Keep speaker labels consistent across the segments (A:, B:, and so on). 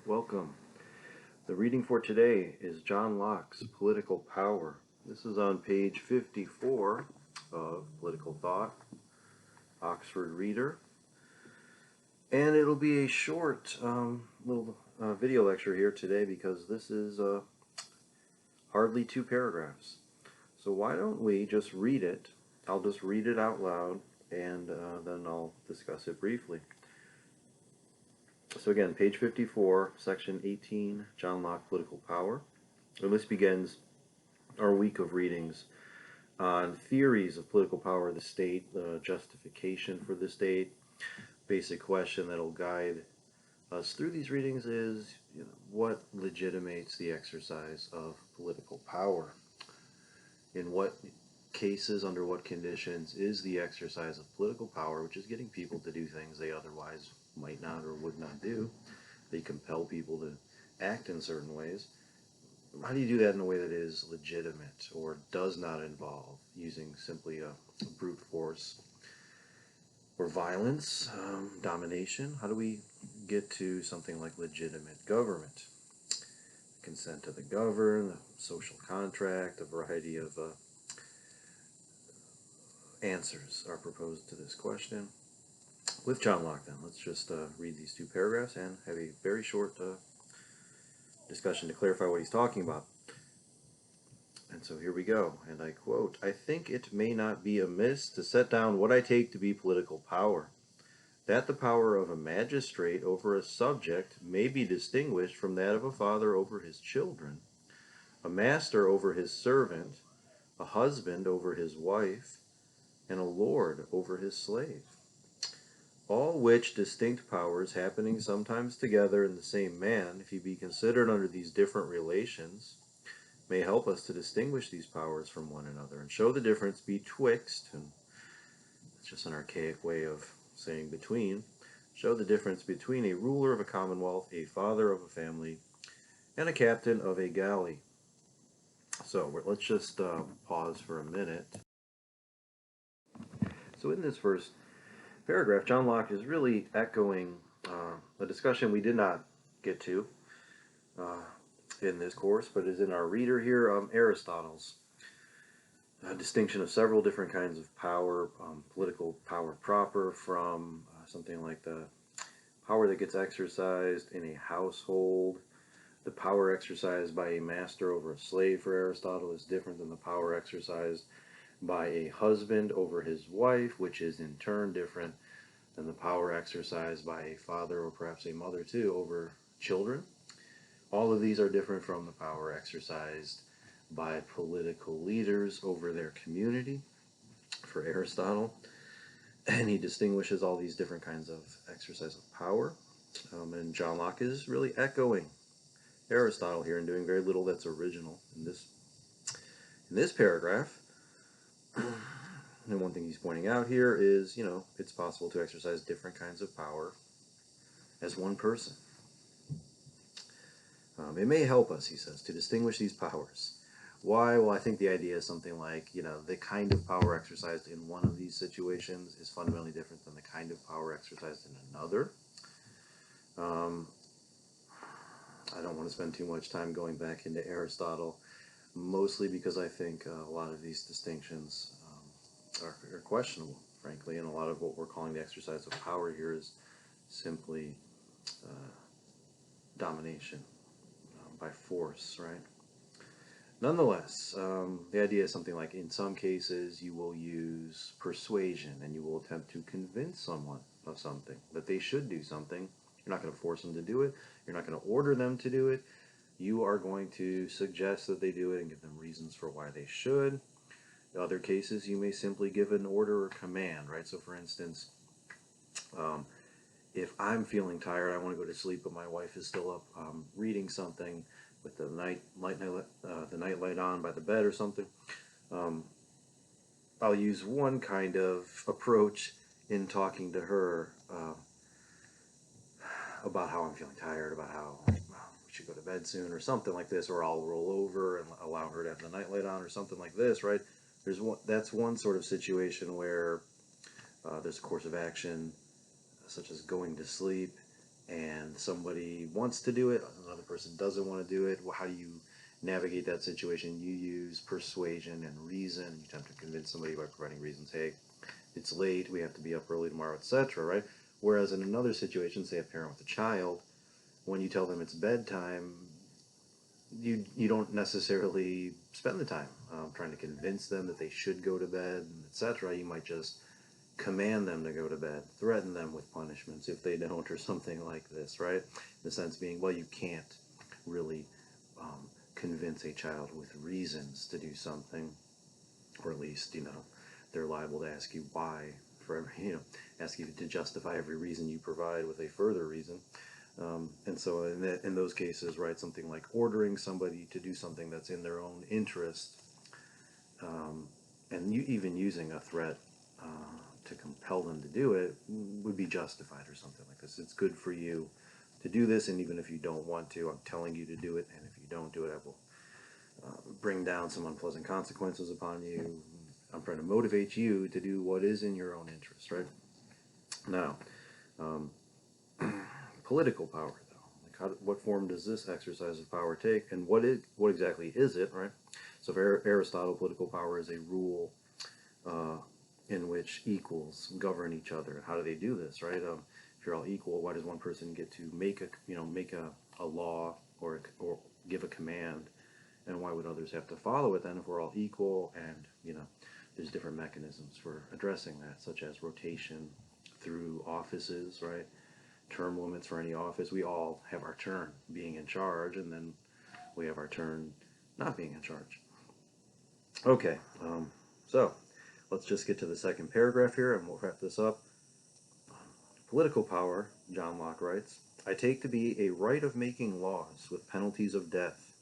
A: Welcome. The reading for today is John Locke's Political Power. This is on page 54 of Political Thought, Oxford Reader. And it'll be a short little video lecture here today because this is hardly 2 paragraphs. So why don't we just read it? I'll just read it out loud and then I'll discuss it briefly. So again, page 54, section 18, John Locke, Political Power. And this begins our week of readings on theories of political power of the state, the justification for the state. Basic question that'll guide us through these readings is, what legitimates the exercise of political power? In what cases, under what conditions, is the exercise of political power, which is getting people to do things they otherwise might not or would not do. They compel people to act in certain ways. How do you do that in a way that is legitimate or does not involve using simply a brute force or violence, domination? How do we get to something like legitimate government? Consent to the governed, the social contract, a variety of answers are proposed to this question. With John Locke, then, let's just read these 2 paragraphs and have a very short discussion to clarify what he's talking about. And so here we go, and I quote, "I think it may not be amiss to set down what I take to be political power. That the power of a magistrate over a subject may be distinguished from that of a father over his children, a master over his servant, a husband over his wife, and a lord over his slave. All which distinct powers happening sometimes together in the same man, if he be considered under these different relations, may help us to distinguish these powers from one another, and show the difference betwixt," and it's just an archaic way of saying between, "show the difference between a ruler of a commonwealth, a father of a family, and a captain of a galley." So let's just pause for a minute. So in this first paragraph, John Locke is really echoing a discussion we did not get to in this course, but is in our reader here, Aristotle's distinction of several different kinds of power, political power proper, from something like the power that gets exercised in a household. The power exercised by a master over a slave for Aristotle is different than the power exercised by a husband over his wife, which is in turn different than the power exercised by a father, or perhaps a mother too, over children. All of these are different from the power exercised by political leaders over their community for Aristotle. And he distinguishes all these different kinds of exercise of power. And John Locke is really echoing Aristotle here and doing very little that's original in this paragraph. And one thing he's pointing out here is, it's possible to exercise different kinds of power as one person. It may help us, he says, to distinguish these powers. Why? Well, I think the idea is something like, the kind of power exercised in one of these situations is fundamentally different than the kind of power exercised in another. I don't want to spend too much time going back into Aristotle, mostly because I think a lot of these distinctions are questionable, frankly, and a lot of what we're calling the exercise of power here is simply domination by force, right? Nonetheless, the idea is something like, in some cases, you will use persuasion and you will attempt to convince someone of something, that they should do something. You're not going to force them to do it. You're not going to order them to do it. You are going to suggest that they do it and give them reasons for why they should. In other cases, you may simply give an order or command, right? So, for instance, if I'm feeling tired, I want to go to sleep, but my wife is still up reading something with the night light on by the bed or something, I'll use one kind of approach in talking to her about how I'm feeling tired, about how we should go to bed soon, or something like this, or I'll roll over and allow her to have the nightlight on, or something like this, right? That's one sort of situation where there's a course of action, such as going to sleep, and somebody wants to do it, another person doesn't want to do it. Well, how do you navigate that situation? You use persuasion and reason. You attempt to convince somebody by providing reasons. Hey, it's late, we have to be up early tomorrow, etc., right? Whereas in another situation, say a parent with a child, when you tell them it's bedtime, you don't necessarily spend the time trying to convince them that they should go to bed, etc. You might just command them to go to bed, threaten them with punishments if they don't, or something like this, right? The sense being, well, you can't really convince a child with reasons to do something, or at least, they're liable to ask you why for every, ask you to justify every reason you provide with a further reason. And so in those cases, right, something like ordering somebody to do something that's in their own interest, and even using a threat to compel them to do it would be justified or something like this. It's good for you to do this, and even if you don't want to, I'm telling you to do it, and if you don't do it, I will bring down some unpleasant consequences upon you. I'm trying to motivate you to do what is in your own interest, right? Now, um, political power, though. Like, what form does this exercise of power take, and what exactly is it, right? So for Aristotle, political power is a rule in which equals govern each other. How do they do this, right? If you're all equal, why does one person get to make a law or give a command, and why would others have to follow it then if we're all equal? And there's different mechanisms for addressing that, such as rotation through offices, right? Term limits for any office. We all have our turn being in charge, and then we have our turn not being in charge. Okay, so let's just get to the second paragraph here, and we'll wrap this up. Political power, John Locke writes, I take to be a right of making laws with penalties of death,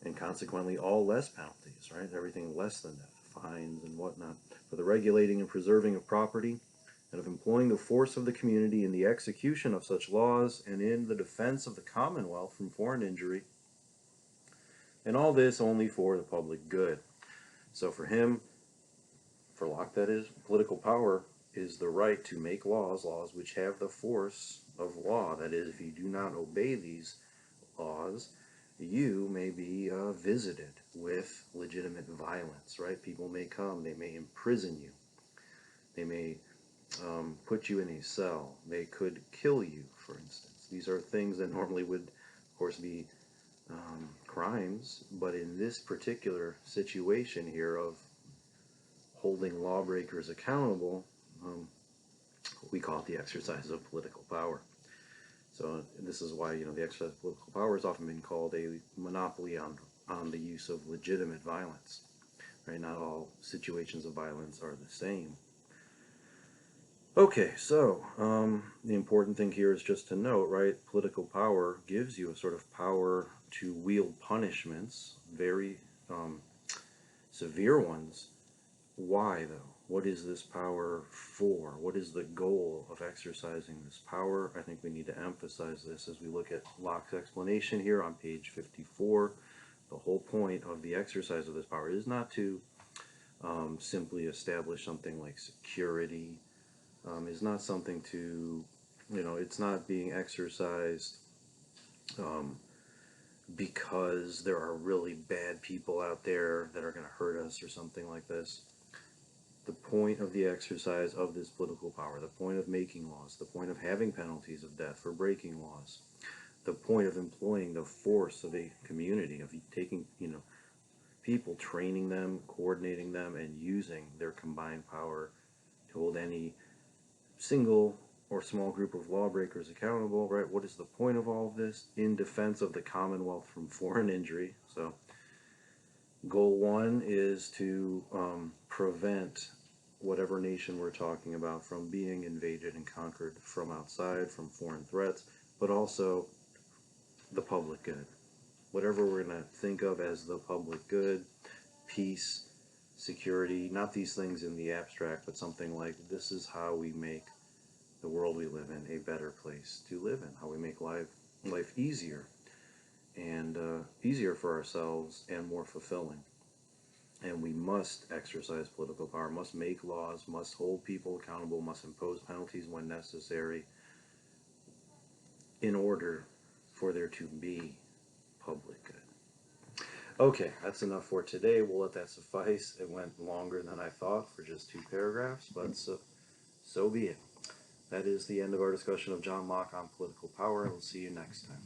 A: and consequently all less penalties, right? Everything less than death, fines and whatnot, for the regulating and preserving of property, and of employing the force of the community in the execution of such laws and in the defense of the commonwealth from foreign injury, and all this only for the public good. So for him, for Locke that is, political power is the right to make laws which have the force of law. That is, if you do not obey these laws, you may be visited with legitimate violence, right? People may come, they may imprison you, they may put you in a cell, they could kill you, for instance. These are things that normally would, of course, be crimes, but in this particular situation here of holding lawbreakers accountable, we call it the exercise of political power. So this is why the exercise of political power has often been called a monopoly on the use of legitimate violence. Right? Not all situations of violence are the same. Okay, so the important thing here is just to note, right? Political power gives you a sort of power to wield punishments, very severe ones. Why, though? What is this power for? What is the goal of exercising this power? I think we need to emphasize this as we look at Locke's explanation here on page 54. The whole point of the exercise of this power is not to simply establish something like security, is not something to, it's not being exercised because there are really bad people out there that are going to hurt us or something like this. The point of the exercise of this political power, the point of making laws, the point of having penalties of death for breaking laws, the point of employing the force of a community, of taking, people, training them, coordinating them, and using their combined power to hold any single or small group of lawbreakers accountable, right? What is the point of all of this? In defense of the commonwealth from foreign injury. So goal one is to prevent whatever nation we're talking about from being invaded and conquered from outside, from foreign threats, but also the public good. Whatever we're going to think of as the public good, peace, security, not these things in the abstract, but something like this is how we make the world we live in a better place to live in, how we make life easier, and easier for ourselves and more fulfilling. And we must exercise political power, must make laws, must hold people accountable, must impose penalties when necessary, in order for there to be public good. Okay, that's enough for today. We'll let that suffice. It went longer than I thought for just 2 paragraphs, but so be it. That is the end of our discussion of John Locke on political power. We'll see you next time.